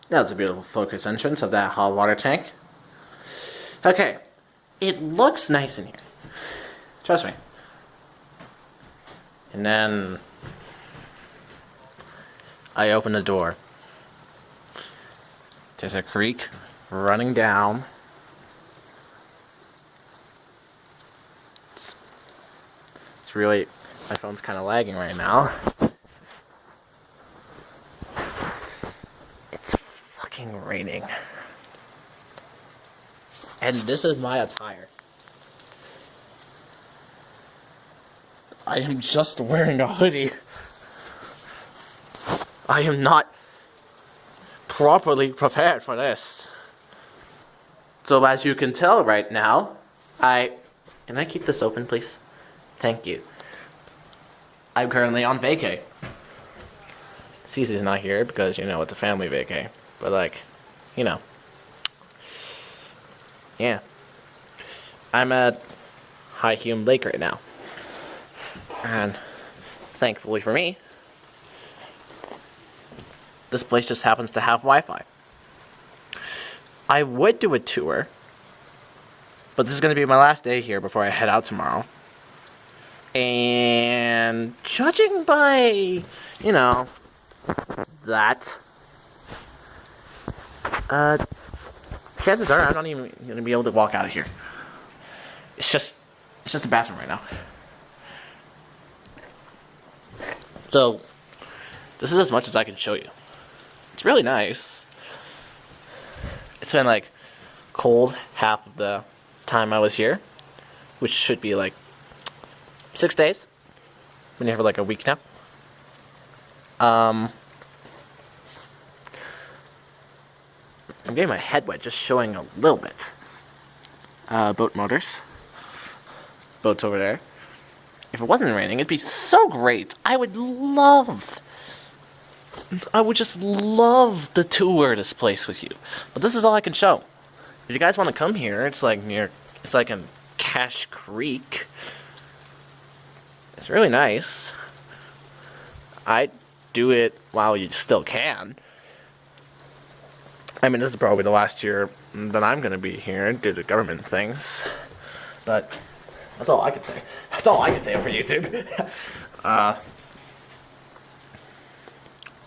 That's a beautiful focus entrance of that hot water tank. Okay, it looks nice in here. Trust me. And then I open the door. There's a creek running down. It's really, my phone's kind of lagging right now. It's fucking raining. And this is my attire. I am just wearing a hoodie. I am not properly prepared for this. So as you can tell right now, can I keep this open, please? Thank you. I'm currently on vacay. Cece's not here because, you know, it's a family vacay. But, like, you know. Yeah. I'm at High Hume Lake right now. And, thankfully for me, this place just happens to have Wi-Fi. I would do a tour, but this is going to be my last day here before I head out tomorrow. And judging by, you know, that, chances are I'm not even going to be able to walk out of here. It's just a bathroom right now. So, this is as much as I can show you. It's really nice. It's been like cold half of the time I was here, which should be like 6 days. Been here for like a week now. I'm getting my head wet just showing a little bit. Boat motors. Boat's over there. If it wasn't raining, it'd be so great. I would just love to tour this place with you. But this is all I can show. If you guys want to come here, it's like in Cache Creek. It's really nice. I'd do it while you still can. I mean, this is probably the last year that I'm going to be here due to government things. But that's all I can say. That's all I can say for YouTube.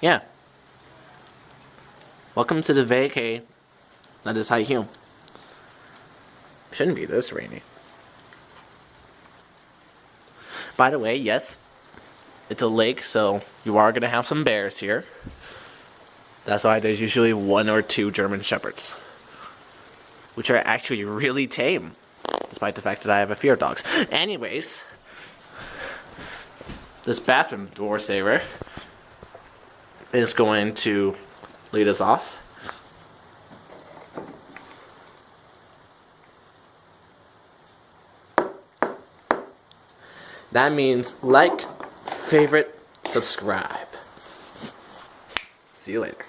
Yeah. Welcome to the vacay that is High Hume. Shouldn't be this rainy. By the way, yes, it's a lake, so you are going to have some bears here. That's why there's usually 1 or 2 German Shepherds, which are actually really tame, despite the fact that I have a fear of dogs. Anyways, this bathroom door saver is going to lead us off. That means like, favorite, subscribe. See you later.